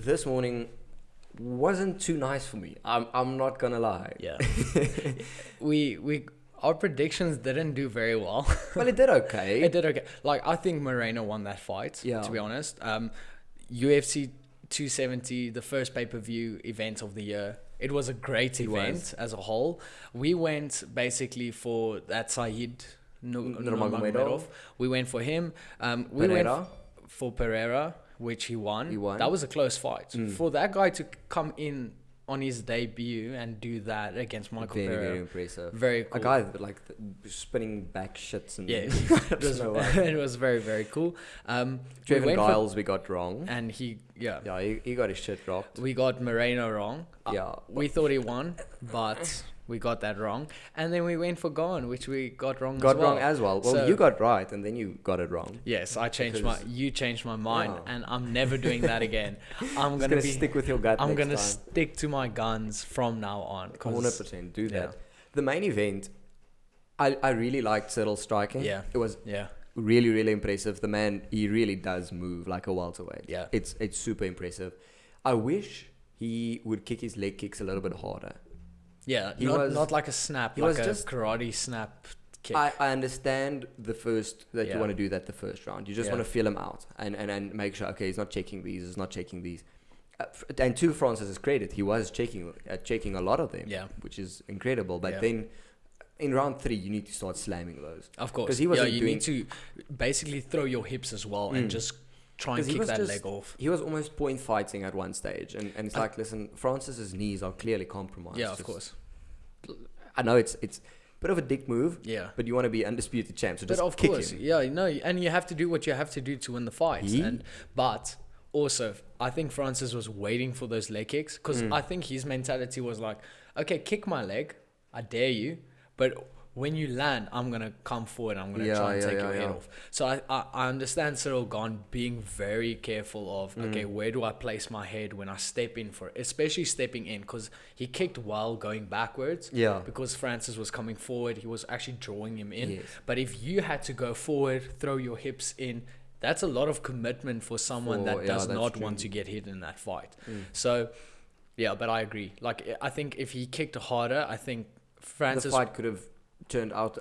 this morning wasn't too nice for me. I'm not gonna lie. Yeah. Our predictions didn't do very well. Well, it did okay. It did okay. Like, I think Moreno won that fight, Yeah. to be honest. UFC 270, the first pay-per-view event of the year. It was a great event as a whole. We went basically for that Said Nurmagomedov. We went for him. We went for Pereira, which he won. That was a close fight. For that guy to come in on his debut and do that against Michael Pereira. Very impressive. Very cool. A guy that, like, spinning back shits and... Yeah, it was very, very cool. Trevin Giles we got wrong. And he got his shit dropped. We got Moreno wrong. We thought he won, but we got that wrong. And then we went for Gone, which we got wrong as well. Well, so, you got right, and then you got it wrong. Yes, you changed my mind, and I'm never doing that again. I'm gonna stick with your gut. I'm gonna stick to my guns from now on. 100% do that. The main event, I really liked Cyril's striking. Yeah, it was really, really impressive. The man, he really does move like a welterweight. Yeah, it's super impressive. I wish he would kick his leg kicks a little bit harder. Yeah, not like a snap, like a karate snap kick. I understand you want to do that the first round. You just want to feel him out and make sure, okay, he's not checking these, and to Francis's credit, he was checking a lot of them, which is incredible. But then in round 3, you need to start slamming those. Of course. Because he wasn't you need to basically throw your hips as well and just try and kick that leg off. He was almost point fighting at one stage. And it's like, listen, Francis's knees are clearly compromised. Yeah, of course. I know it's a bit of a dick move. Yeah. But you want to be undisputed champ, so just of kick course, him. Yeah, no, and you have to do what you have to do to win the fight. But also, I think Francis was waiting for those leg kicks because I think his mentality was like, okay, kick my leg, I dare you, but when you land, I'm going to come forward and I'm going to try and take your head off. So I understand Cyril Gane being very careful of, okay, where do I place my head when I step in for it, especially stepping in, because he kicked while going backwards. Yeah. Because Francis was coming forward, he was actually drawing him in. Yes. But if you had to go forward, throw your hips in, that's a lot of commitment for someone that does not want to get hit in that fight. So, yeah, but I agree. Like, I think if he kicked harder, I think Francis... The fight could have turned out...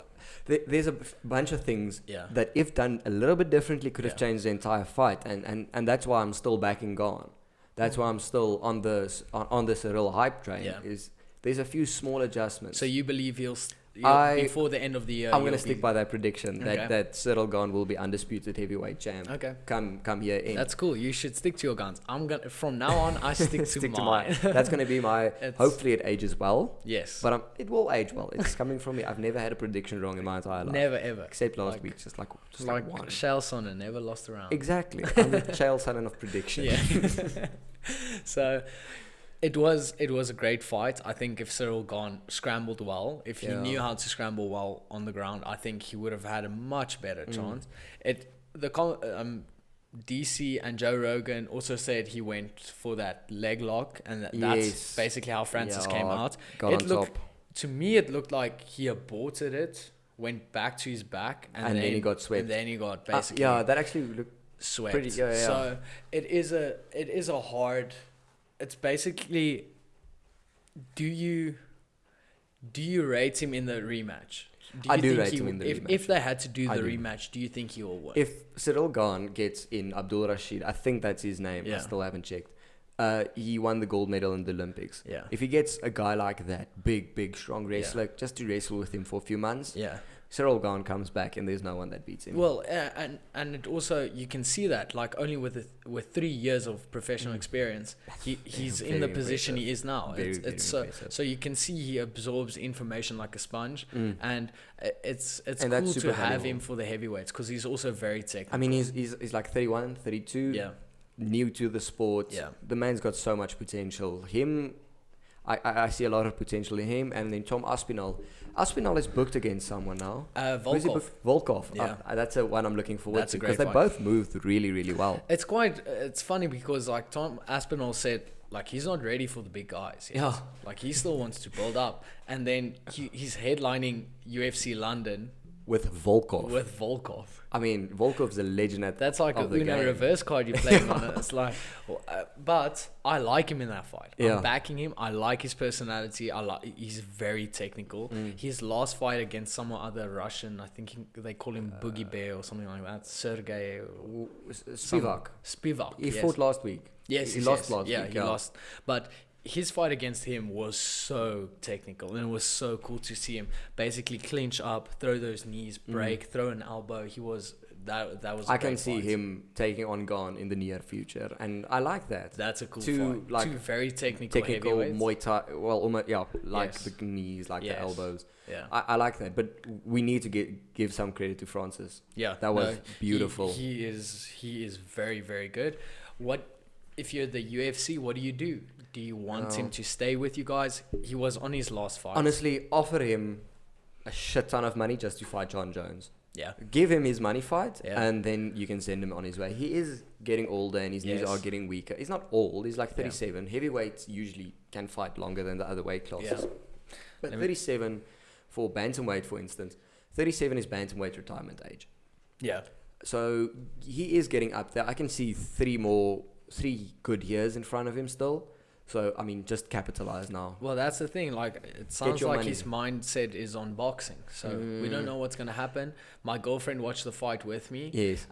There's a bunch of things that, if done a little bit differently, could have changed the entire fight. And that's why I'm still backing Gane. That's why I'm still on this Cyril hype train. Is there's a few small adjustments. So you believe before the end of the year... I'm going to stick by that prediction that Cyril Gane will be undisputed heavyweight champ. Okay. Come here in. That's cool. You should stick to your guns. From now on, I stick to mine. That's going to be my... Hopefully it ages well. Yes. But it will age well. It's coming from me. I've never had a prediction wrong in my entire life. Never, ever. Except last week. Just like one. Chael Sonnen never lost a round. Exactly. I'm the Chael Sonnen of prediction. Yeah. So... It was a great fight. I think if Cyril Gane scrambled well, if he knew how to scramble well on the ground, I think he would have had a much better chance. DC and Joe Rogan also said he went for that leg lock, and that's basically how Francis came out. To me, it looked like he aborted it, went back to his back, and then he got swept. And then he got basically that actually looked swept. Pretty, So it is a hard. It's basically, do you rate him in the rematch? I do rate him in the rematch. If they had to do the rematch, do you think he will win? If Cyril Gane gets in Abdul Rashid, I think that's his name. I still haven't checked. He won the gold medal in the Olympics. Yeah. If he gets a guy like that, big, strong wrestler, just to wrestle with him for a few months. Yeah. Cyril Gane comes back and there's no one that beats him. Well, and it also, you can see that, like, only with 3 years of professional experience, he's in the position he is now. It's so you can see he absorbs information like a sponge, and it's cool to have him for the heavyweights because he's also very technical. I mean, he's like 31, 32, new to the sport. Yeah. The man's got so much potential. I see a lot of potential in him. And then Tom Aspinall. Aspinall is booked against someone now. Volkov. Yeah. That's the one I'm looking forward to. Because they both moved really, really well. It's funny because, like, Tom Aspinall said, like, he's not ready for the big guys yet. Yeah. Like, he still wants to build up. And then he's headlining UFC London with Volkov. With Volkov. I mean, Volkov's a legend at That's like of a the Uno game. reverse card you're playing on it. It's like, but I like him in that fight. Yeah. I'm backing him. I like his personality. He's very technical. His last fight against some other Russian, I think they call him Boogie Bear or something like that. Sergey Spivak. He yes. fought last week. Yes, he lost last week. Yeah, he lost. But his fight against him was so technical, and it was so cool to see him basically clinch up, throw those knees, break, throw an elbow. He was that was. I can see him taking on Gane in the near future, and I like that. That's a cool Two, fight. like, Two very technical heavyweights. Muay Thai. Well, almost like Yes. the knees, like the elbows. Yeah. I like that, but we need to give some credit to Francis. Yeah, that was beautiful. He is very, very good. What if you're the UFC? What do? Do you want him to stay with you guys? He was on his last fight. Honestly, offer him a shit ton of money just to fight John Jones. Yeah. Give him his money fight, Yeah. and then you can send him on his way. He is getting older, and his knees are getting weaker. He's not old. He's like 37. Heavyweights usually can fight longer than the other weight classes. Yeah. But 37 for bantamweight, for instance, 37 is bantamweight retirement age. Yeah. So he is getting up there. I can see three good years in front of him still. So, I mean, just capitalize now. Well, that's the thing. Like, it sounds like money. his mindset is on boxing. So we don't know what's going to happen. My girlfriend watched the fight with me. Yes.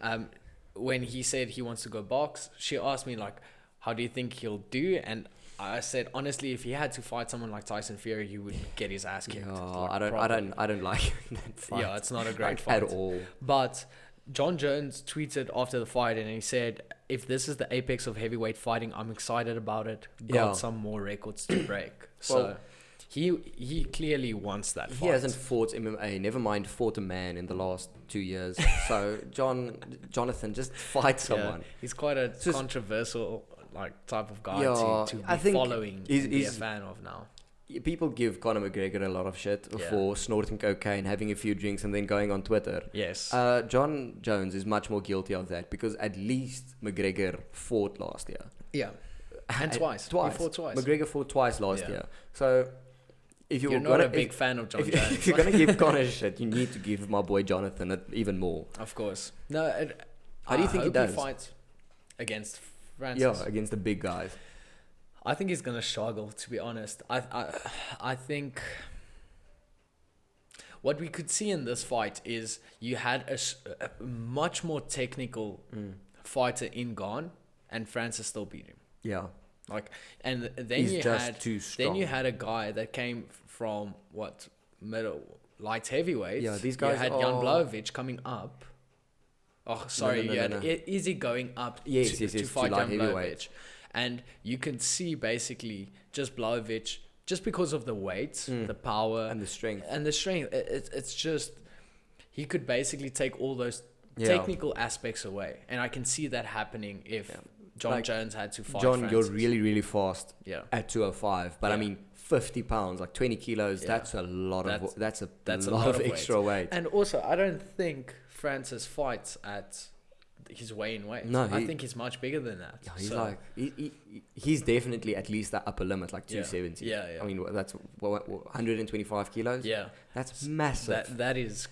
When he said he wants to go box, she asked me, like, how do you think he'll do? And I said, honestly, if he had to fight someone like Tyson Fury, he would get his ass kicked. Oh, Like, I don't like that fight. Yeah, it's not a great Like, fight at all. But John Jones tweeted after the fight, and he said, if this is the apex of heavyweight fighting, I'm excited about it. Got some more records to break. So he clearly wants that fight. He hasn't fought MMA, never mind fought a man in the last 2 years. So Jonathan, just fight someone. He's quite a controversial type of guy to I be think following and be a fan of now. People give Conor McGregor a lot of shit for snorting cocaine, having a few drinks, and then going on Twitter. Yes. John Jones is much more guilty of that because at least McGregor fought last year. Yeah. And twice. He fought twice. McGregor fought twice last year. So if you're not a big fan of John Jones. If you're going to give Conor shit, you need to give my boy Jonathan it even more. Of course. No. How do you think he does? Fights against Francis. Yeah, against the big guys. I think he's gonna struggle, to be honest. I think what we could see in this fight is you had a much more technical fighter in Gane, and Francis still beat him. Yeah. And then He's just too strong. Then you had a guy that came from middle light heavyweight. Yeah, these guys you had Jan Blachowicz coming up. Oh, sorry, No. Izzy going up to fight light Jan heavyweight. Blachowicz. And you can see basically just Blachowicz, just because of the weight, the power, and the strength. It's just, he could basically take all those technical aspects away. And I can see that happening if John Jones had to fight John, Francis. you're really, really fast at 205. But I mean, 50 pounds, like 20 kilos, that's a lot of extra weight. And also, I don't think Francis fights at his weighing weight. No, I think he's much bigger than that. Yeah, he's definitely at least the upper limit, like 270. Yeah. I mean, that's 125 kilos. Yeah, that's massive. That is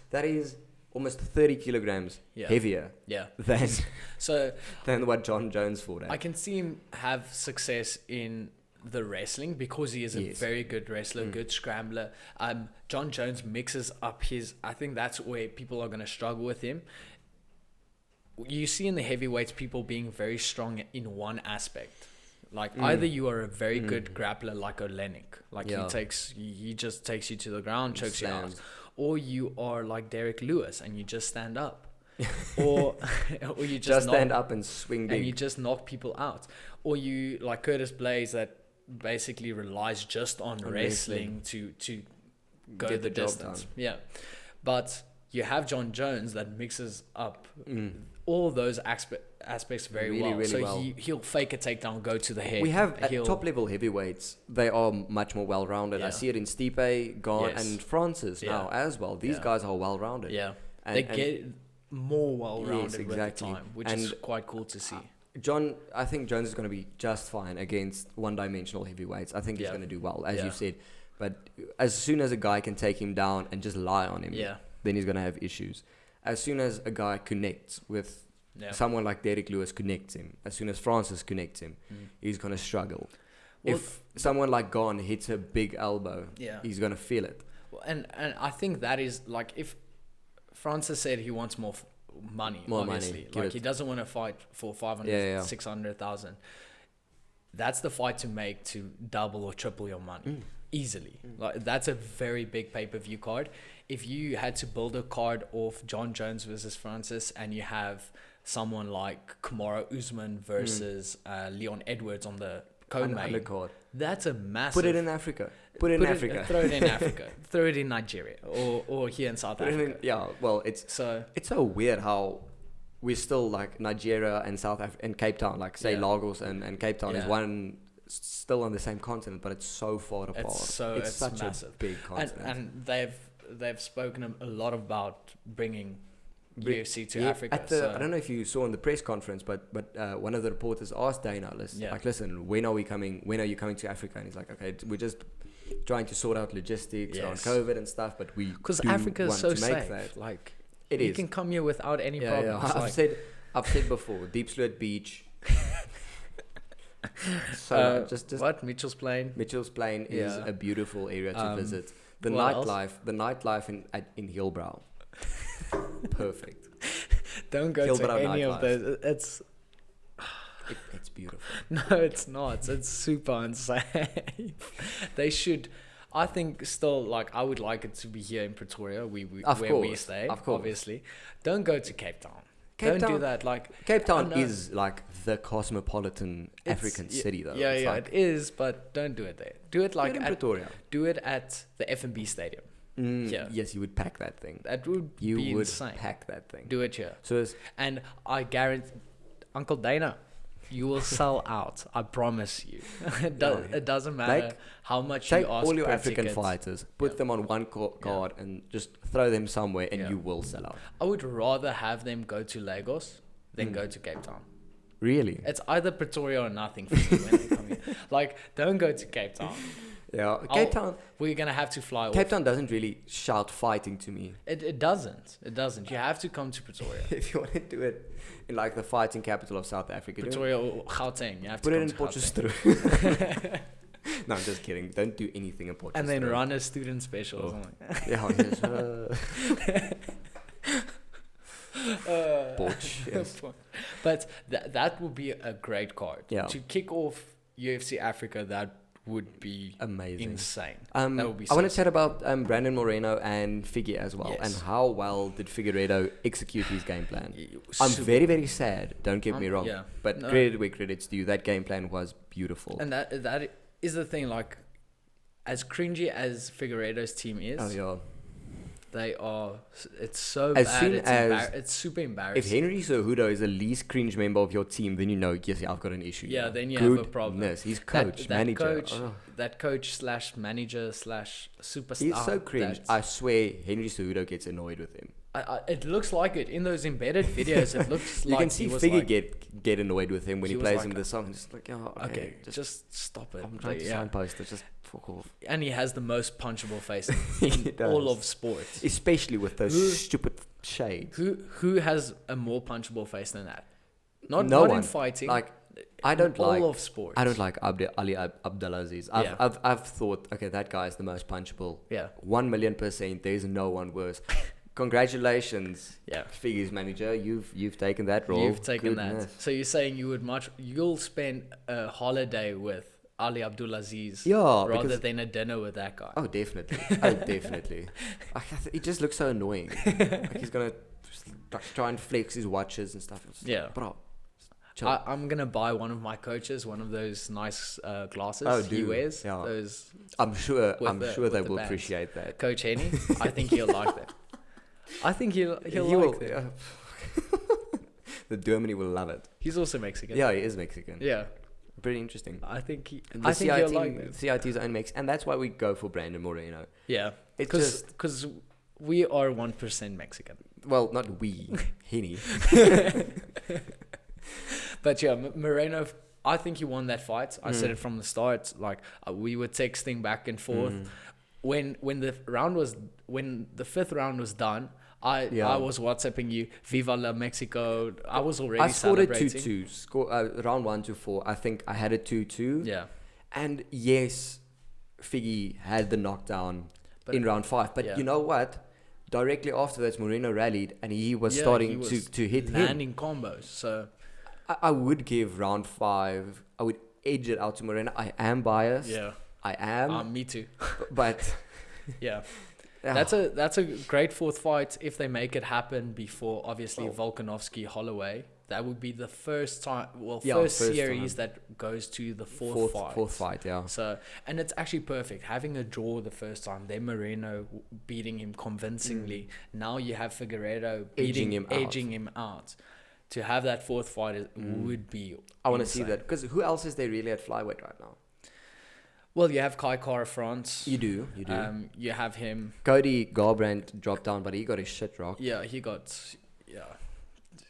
almost 30 kilograms heavier. Yeah. Than what John Jones fought at. I can see him have success in the wrestling because he is a very good wrestler, good scrambler. John Jones mixes up I think that's where people are going to struggle with him. You see in the heavyweights people being very strong in one aspect. Either you are a very good grappler like Olenek, he just takes you to the ground, chokes you out, or you are like Derek Lewis and you just stand up. or you just stand up and swing big. And you just knock people out. Or you like Curtis Blaze that basically relies just on wrestling to go get the distance. Yeah. But you have John Jones that mixes up all those aspects very well. Really so well. He'll fake a takedown, go to the head. We have at top level heavyweights, they are much more well rounded. I see it in Stipe, Gane, and Francis now as well. These guys are well rounded. Yeah. They get more well rounded with the time, which is quite cool to see. I think Jones is going to be just fine against one-dimensional heavyweights. I think he's going to do well, as you said. But as soon as a guy can take him down and just lie on him, then he's going to have issues. As soon as a guy connects with someone like Derek Lewis connects him, as soon as Francis connects him, he's going to struggle. Well, if someone like Gon hits a big elbow, he's going to feel it. Well, and I think that is like, if Francis said he wants more money, obviously. Like, he doesn't want to fight for 500, 600,000. That's the fight to make to double or triple your money easily. Like, that's a very big pay-per-view card. If you had to build a card off John Jones versus Francis, and you have someone like Kamaru Usman versus Leon Edwards on the co-main, that's a massive... Put it in Africa. Throw it in Africa. Throw it in Nigeria or here in South Africa. Well, it's so weird how we're still like Nigeria and South Africa and Cape Town, like say Lagos and Cape Town is one still on the same continent, but it's so far apart. It's such massive. A big continent. And they've spoken a lot about bringing UFC to Africa. I don't know if you saw in the press conference, but one of the reporters asked Dana, listen, when are you coming to Africa? And he's like, okay, we're just trying to sort out logistics around COVID and stuff, but because Africa is so safe. That. Like, it you is. can come here without any problems. Yeah. I've said before, Deep Sloot Beach. So what? Mitchell's Plain is a beautiful area to visit. The nightlife in Hillbrow. Perfect. Don't go Hillbrow to any of those. It's beautiful. No, it's not. It's super unsafe. They should. I think still, like, I would like it to be here in Pretoria, we stay. Of course. Obviously, don't go to Cape Town. Don't do that. Like, Cape Town is like the cosmopolitan African city, though. It is, but don't do it there. Do it like in Pretoria. Do it at the F&B Stadium. Yes, you would pack that thing. That would be insane. Pack that thing. Do it here. And I guarantee, Uncle Dana, you will sell out. I promise you. It doesn't matter how much you ask. Take all your African fighters, put them on one card, and just throw them somewhere, and you will sell out. I would rather have them go to Lagos than go to Cape Town. Really? It's either Pretoria or nothing for me when they come here. Like, don't go to Cape Town. Yeah, Cape Town. We're gonna have to fly. Cape Town doesn't really shout fighting to me. It doesn't. It doesn't. You have to come to Pretoria. If you want to do it in like the fighting capital of South Africa, Pretoria or Gauteng, you have to put come it in to Potchefstroom. No, I'm just kidding. Don't do anything in Potchefstroom. And then run a student special or something. Yes. But that would be a great card to kick off UFC Africa. That would be amazing, insane. That would be. I want to chat about Brandon Moreno and Figgy as well, and how well did Figueiredo execute his game plan. I'm very, very sad. Don't get me wrong, but credit where credit's due. That game plan was beautiful, and that is the thing. Like, as cringy as Figueiredo's team is, they are. It's so bad. It's super embarrassing. If Henry Cejudo is the least cringe member of your team, then you know, yes, I've got an issue. Yeah, then you have a problem. He's coach, manager. That coach / manager / superstar. He's so cringe. I swear, Henry Cejudo gets annoyed with him. It looks like it in those embedded videos. It looks you like can see Figgy get annoyed with him when he plays him the song. Just like, okay, just stop it. I'm trying to signpost it. Just fuck off. And he has the most punchable face in all of sports, especially with those stupid shades. Who has a more punchable face than that? No one in fighting. Like, I don't all like of sports. I don't like Ali Abdelaziz. I've thought, okay, that guy is the most punchable. 1,000,000%. There's no one worse. Congratulations, Figgy's manager. You've taken that role. You've taken that. So you're saying you'll spend a holiday with Ali Abdulaziz rather than a dinner with that guy? Oh, definitely. He just looks so annoying. Like, he's gonna try and flex his watches and stuff. Bro. I'm gonna buy one of my coaches one of those nice glasses he wears. Those. I'm sure they will appreciate that. Coach Henny, I think he'll like that. I think he'll like that. The Germany will love it. He's also Mexican. Yeah, he is Mexican. Yeah. Pretty interesting. I think he'll like that. CIT's own mix, and that's why we go for Brandon Moreno. Yeah, because we are 1% Mexican. Well, not we, Henny. But Moreno, I think he won that fight. I said it from the start. Like, we were texting back and forth. when the fifth round was done, I was WhatsApping you, Viva la Mexico. I was already celebrating. I scored a 2-2. Round 1 to 4. I think I had a 2-2. Yeah. And yes, Figgy had the knockdown in round 5. But you know what? Directly after that, Moreno rallied and he was starting to hit landing combos. So I would give round 5. I would edge it out to Moreno. I am biased. Yeah. I am. Me too. But yeah. That's a great fourth fight if they make it happen before obviously Volkanovski Holloway. That would be the first time, first series that goes to the fourth fight. Fourth fight, yeah. So, and it's actually perfect. Having a draw the first time, then Moreno beating him convincingly. Now you have Figueiredo edging him out. To have that fourth fight would be I want to see that. Because who else is there really at flyweight right now? Well, you have Kai Kara France. You do. You have him. Cody Garbrandt dropped down, but he got his shit rocked. Yeah, he got... Yeah.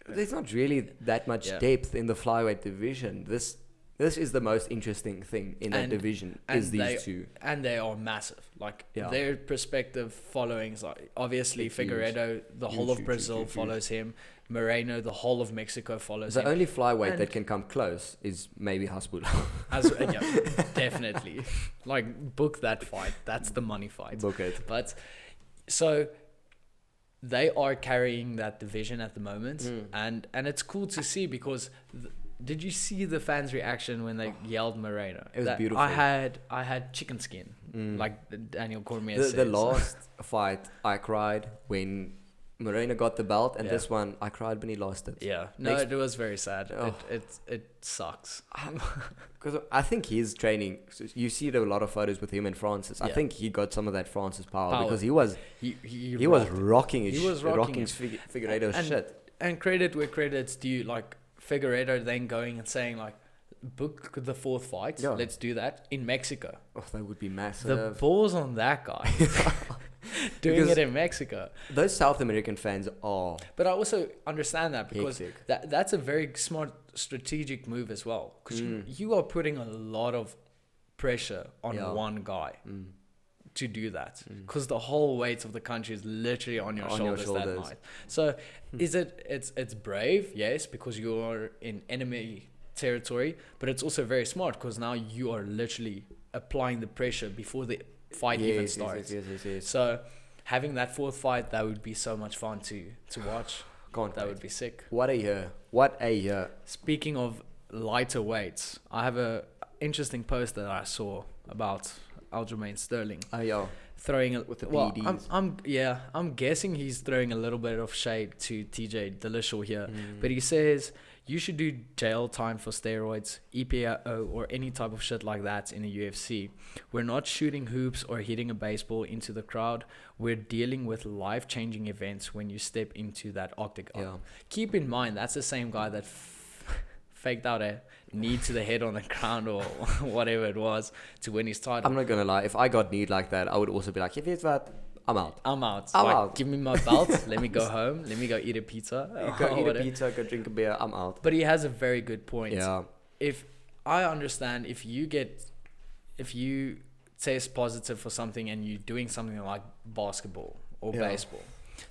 There's not really that much depth in the flyweight division. This is the most interesting thing in that division is these two. And they are massive. Like, their prospective followings, like, obviously Figueiredo, the whole of Brazil follows him. Moreno, the whole of Mexico follows him. The only flyweight that can come close is maybe Hasbulla. Definitely. Like, book that fight. That's the money fight. Book it. But, so... They are carrying that division at the moment, and it's cool to see because did you see the fans' reaction when they yelled Moreno? It was beautiful. I had chicken skin, like Daniel Cormier says. The last fight, I cried when Moreno got the belt, and this one, I cried when he lost it. Yeah, no, it was very sad. It sucks. Because I think he's training. You see a lot of photos with him and Francis. I think he got some of that Francis power. Because he was rocking Figueiredo's shit. And credit where credit's due. Like Figueiredo then going and saying like, book the fourth fight. Yeah. Let's do that in Mexico. Oh, that would be massive. The balls on that guy. Doing it in Mexico. Those South American fans are... But I also understand that because that's a very smart strategic move as well. Because you are putting a lot of pressure on one guy to do that. Because the whole weight of the country is literally on your shoulders that night. So it's brave, yes, because you are in enemy territory. But it's also very smart because now you are literally applying the pressure before the fight even starts. Yes. So having that fourth fight, that would be so much fun to watch. That would be sick. What a year. Speaking of lighter weights, I have a interesting post that I saw about Aljamain Sterling. Throwing with the PEDs. I'm guessing he's throwing a little bit of shade to TJ Dillashaw here, but he says you should do jail time for steroids, EPO, or any type of shit like that in the UFC. We're not shooting hoops or hitting a baseball into the crowd. We're dealing with life-changing events when you step into that octagon. Yeah. Keep in mind, that's the same guy that faked out a knee to the head on the ground or whatever it was to win his title. I'm not going to lie. If I got kneed like that, I would also be like, if it's that... I'm out. Give me my belt. Let me go home. Let me go eat a pizza. Go eat a pizza. Go drink a beer. I'm out. But he has a very good point. Yeah. If I understand, if you test positive for something and you're doing something like basketball or baseball,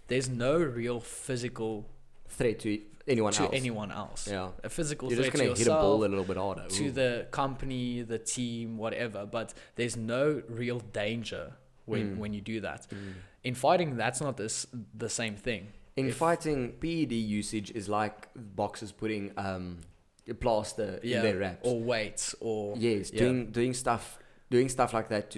there's no real physical threat to anyone else. Yeah. A physical You're threat just going to hit a ball a little bit harder. To the company, the team, whatever. But there's no real danger when you do that. In fighting, that's not the same thing. In fighting, PED usage is like boxers putting a plaster in their wraps. Or weights or... Yes, doing stuff like that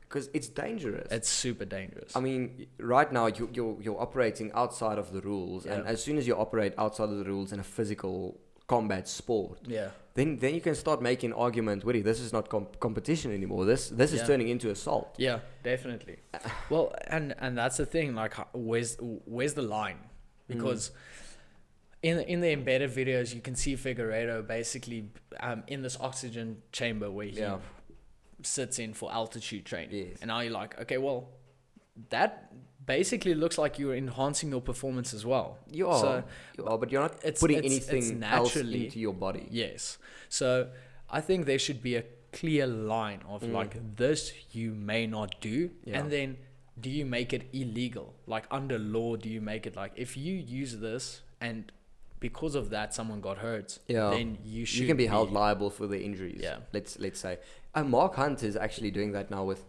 because it's dangerous. It's super dangerous. I mean, right now you're operating outside of the rules, and as soon as you operate outside of the rules in a physical combat sport, then you can start making argument. Wait, this is not competition anymore. This is turning into assault. Yeah, definitely. Well, and that's the thing. Like, where's the line? Because in the embedded videos, you can see Figueiredo basically in this oxygen chamber where he sits in for altitude training. Yes. And now you're like, okay, well, that basically looks like you're enhancing your performance as well. You are, but you're not putting anything else into your body. Yes. So I think there should be a clear line of like this you may not do, and then do you make it illegal? Like under law, do you make it like if you use this and because of that someone got hurt, then you can be held liable for the injuries. Yeah. Let's say. Mark Hunt is actually doing that now with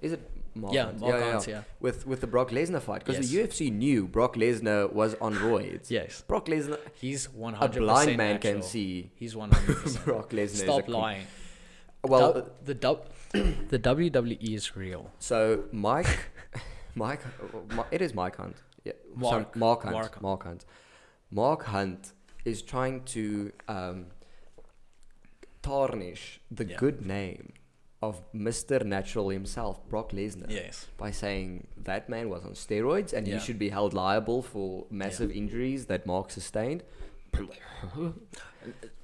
Mark Hunt? Mark Hunt, With the Brock Lesnar fight, because the UFC knew Brock Lesnar was on roids. Yes. Brock Lesnar, he's 100% a blind man natural. can see. He's 100%. Brock Lesnar. Stop lying. Well, the WWE is real. So it is Mike Hunt. Yeah. Mark Hunt. Mark Hunt is trying to tarnish the good name of Mr. Natural himself, Brock Lesnar, by saying that man was on steroids and he should be held liable for massive injuries that Mark sustained.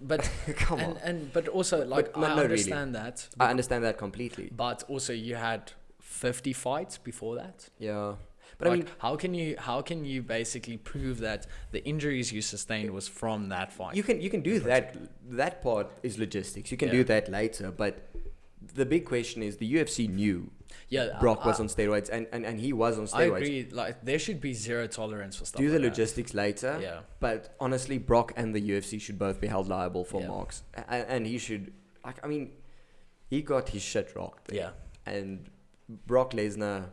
But come on. But also, like, I understand that. I understand that completely. But also, you had 50 fights before that. Yeah. But like, I mean, how can you basically prove that the injuries you sustained was from that fight? You can do that. That part is logistics. You can do that later. But the big question is the UFC knew Brock was on steroids and he was on steroids. I agree. Like, there should be zero tolerance for stuff. Do the like logistics later. Yeah. But honestly, Brock and the UFC should both be held liable for marks. And he should, like, I mean, he got his shit rocked. Yeah. And Brock Lesnar,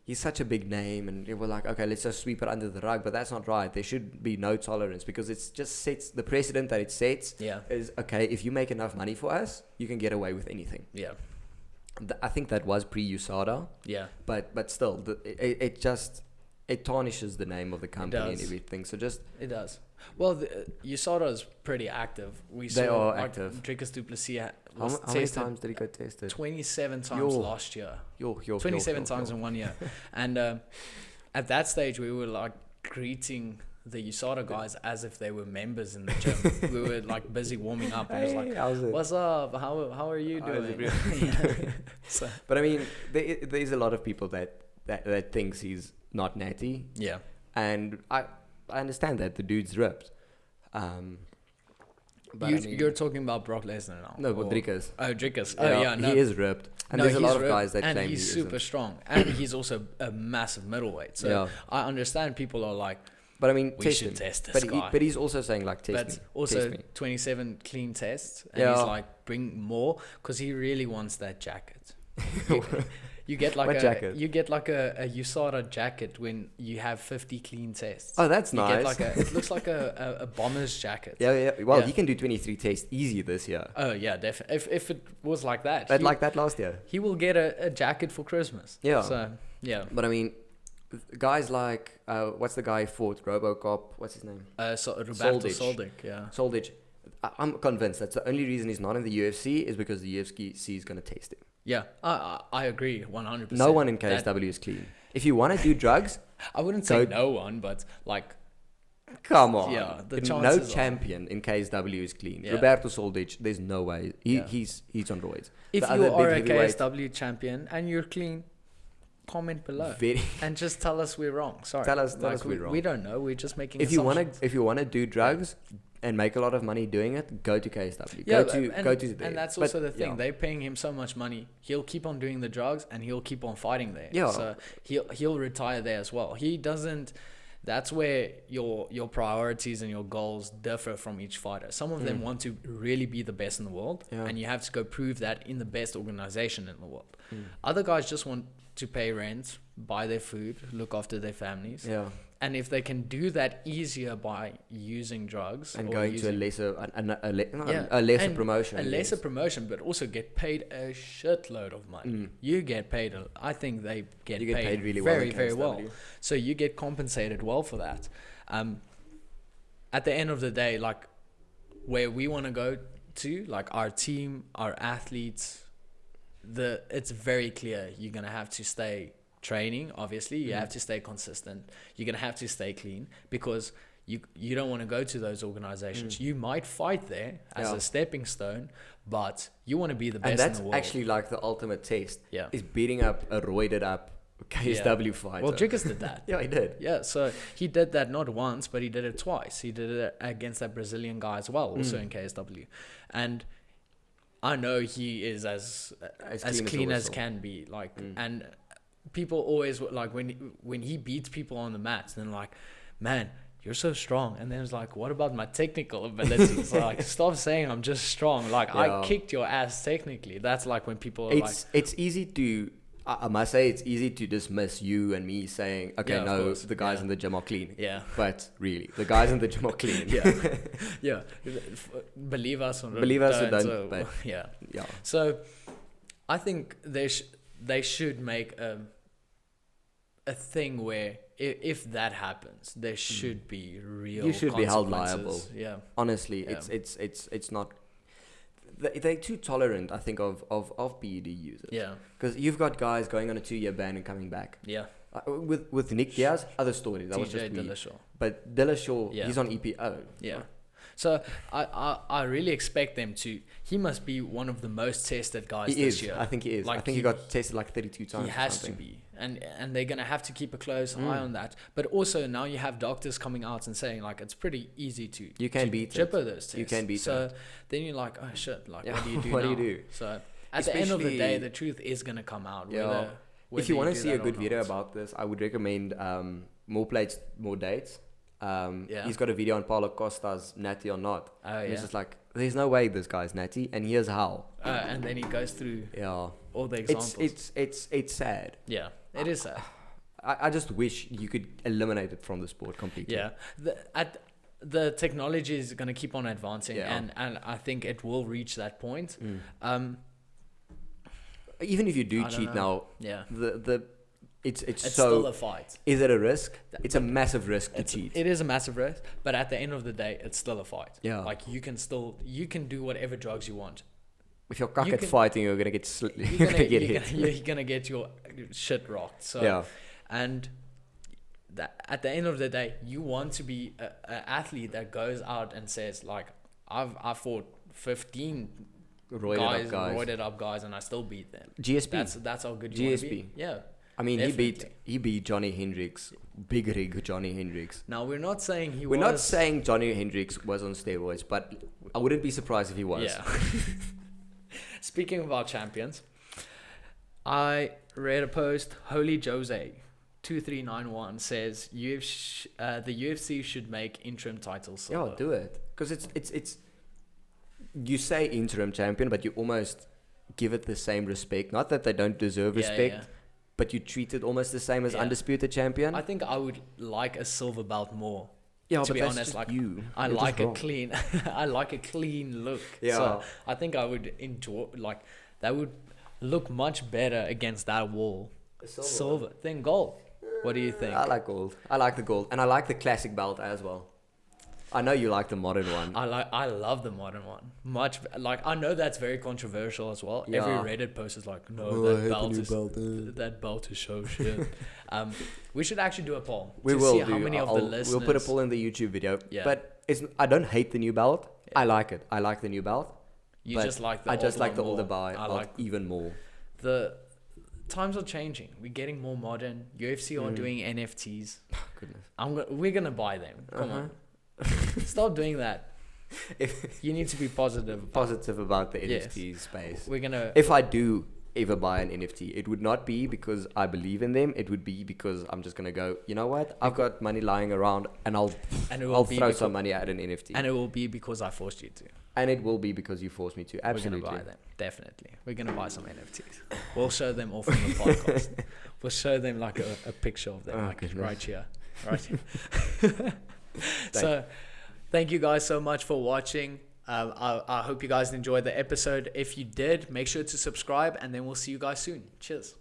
he's such a big name, and we're like, okay, let's just sweep it under the rug. But that's not right. There should be no tolerance, because it's just sets the precedent that it sets. Is okay, if you make enough money for us, you can get away with anything. Yeah. I think that was pre-USADA. Yeah. But still, it tarnishes the name of the company and everything. So it does. Well, USADA is pretty active. They are active. Dricus du Plessis how many times did he go tested? 27 times last year. 27 times in 1 year. And at that stage, we were like greeting the USADA guys as if they were members in the gym. We were like busy warming up. And it was like, what's up? How are you doing? So. But I mean, there's a lot of people that thinks he's not natty. Yeah. And I understand that the dude's ripped. But you're talking about Brock Lesnar now? No, but Dricus. Oh, Dricus. Oh, yeah. No. He is ripped. And there's a lot of guys that claim he's super strong. And he's also a massive middleweight. So I understand people are like, but I mean, we should test this guy. But he's also saying, like, test me. But also 27 clean tests. And he's like, bring more, because he really wants that jacket. You get like a USADA jacket when you have 50 clean tests. Oh, that's nice. It looks like a bomber's jacket. Yeah. Well, he can do 23 tests easy this year. Oh yeah, definitely. If it was like that, like that last year, he will get a jacket for Christmas. Yeah. So yeah. But I mean, guys like what's the guy who fought RoboCop? What's his name? Roberto Soldic. Yeah. Soldic. I'm convinced that's the only reason he's not in the UFC is because the UFC is going to test him. Yeah, I agree 100%. No one in KSW is clean. If you want to do drugs... I wouldn't say no one, but like... Come on. Yeah, no champion in KSW is clean. Yeah. Roberto Soldic, there's no way. He's on roids. If you are a KSW champion and you're clean, comment below. And just tell us we're wrong. Sorry. Tell us we're wrong. We don't know. We're just making assumptions. If you want to do drugs... and make a lot of money doing it, go to KSW. Go to there. And that's also the thing. They're paying him so much money. He'll keep on doing the drugs and he'll keep on fighting there. Yeah. So he'll retire there as well. He doesn't. That's where your priorities and your goals differ from each fighter. Some of them want to really be the best in the world, and you have to go prove that in the best organization in the world. Other guys just want to pay rent, buy their food, look after their families. Yeah. And if they can do that easier by using drugs and going to a lesser promotion, but also get paid a shitload of money. You get paid. I think they get paid really very, very well. So you get compensated well for that. At the end of the day, like where we want to go to, like our team, our athletes, it's very clear you're gonna have to stay training. Obviously you have to stay consistent. You're gonna have to stay clean, because you don't want to go to those organizations. You might fight there as a stepping stone, but you want to be the best in the world. And that's actually like the ultimate test. Is beating up a roided up KSW fighter. Well, Dricus did that. Yeah, he did. Yeah, so he did that not once, but he did it twice. He did it against that Brazilian guy as well, also in KSW. And I know he is as clean as can be. Like, and people always like when he beats people on the mats, then like, man, you're so strong. And then it's like, what about my technical abilities? Like, stop saying I'm just strong. Like, I kicked your ass technically. That's like when people are it's easy to, I must say, it's easy to dismiss you and me saying, okay, no, the guys in the gym are clean. Yeah. But really, the guys in the gym are clean. Yeah. Believe us or don't. But yeah. So I think they should make a thing where if that happens, there should be real. You should be held liable. Yeah. Honestly, it's not. They're too tolerant, I think, of PED users. Yeah. Because you've got guys going on a 2-year ban and coming back. Yeah. With Nick Diaz, other story. That was just me. Dillashaw. But Dillashaw, he's on EPO. Yeah. So I really expect them to. He must be one of the most tested guys this year. I think he is. Like, I think he got tested like 32 times. He has to be. And they're going to have to keep a close eye on that. But also now you have doctors coming out and saying like it's pretty easy to beat jipper those tests. You can beat so it. Then you're like, oh shit, like what do you do what now? do you do? So at the end of the day, the truth is going to come out. Yeah. Whether if you want to see a good not. video about this, I would recommend More Plates, More Dates. He's got a video on Paulo Costa's natty or not. And it's just like, there's no way this guy's natty, and here's how. And then he goes through all the examples. It's sad. Yeah, it is sad. I just wish you could eliminate it from the sport completely. Yeah, the technology is going to keep on advancing, and I think it will reach that point. Even if you do cheat now, it's so still a fight. Is it a risk? It's a massive risk to cheat. It is a massive risk, but at the end of the day, it's still a fight. Yeah, like you can do whatever drugs you want. If you're cock at fighting, you're gonna get you're gonna get hit. You're gonna get your shit rocked. So and at the end of the day, you want to be an athlete that goes out and says like, I fought 15 roided up guys, and I still beat them. GSP. That's how good you want to be. Yeah. I mean, he beat Johnny Hendricks, big rig Johnny Hendricks. Now we're not saying we're not saying Johnny Hendricks was on steroids, but I wouldn't be surprised if he was. Yeah. Speaking of our champions, I read a post. Holy Jose 2391 says the UFC should make interim titles silver. Yeah, do it, because it's you say interim champion, but you almost give it the same respect. Not that they don't deserve respect, but you treat it almost the same as undisputed champion. I think I would like a silver belt more. Yeah, to but be that's honest, just like you. I You're like a clean, I like a clean look. Yeah. So I think I would enjoy, like, that would look much better against that wall. Silver, then gold. What do you think? I like gold. I like the gold, and I like the classic belt as well. I know you like the modern one. I love the modern one. I know that's very controversial as well. Yeah. Every Reddit post is like, no, that belt is so shit. We should actually do a poll. See how many of the listeners. We'll put a poll in the YouTube video. Yeah. But I don't hate the new belt. Yeah. I like it. I like the new belt. You just like the older belt even more. The times are changing. We're getting more modern. UFC are doing NFTs. Goodness. We're gonna buy them. Come on. Stop doing that. You need to be positive about the NFT space. If I do ever buy an NFT, it would not be because I believe in them. It would be because I'm just gonna go, you know what? I've got money lying around, and I'll throw some money at an NFT. And it will be because I forced you to. And it will be because you forced me to. Absolutely. We're gonna buy them. Definitely. We're gonna buy some NFTs. We'll show them off on the podcast. We'll show them like a picture of them, right here. Right here. So, thank you guys so much for watching. I hope you guys enjoyed the episode. If you did, make sure to subscribe, and then we'll see you guys soon. Cheers.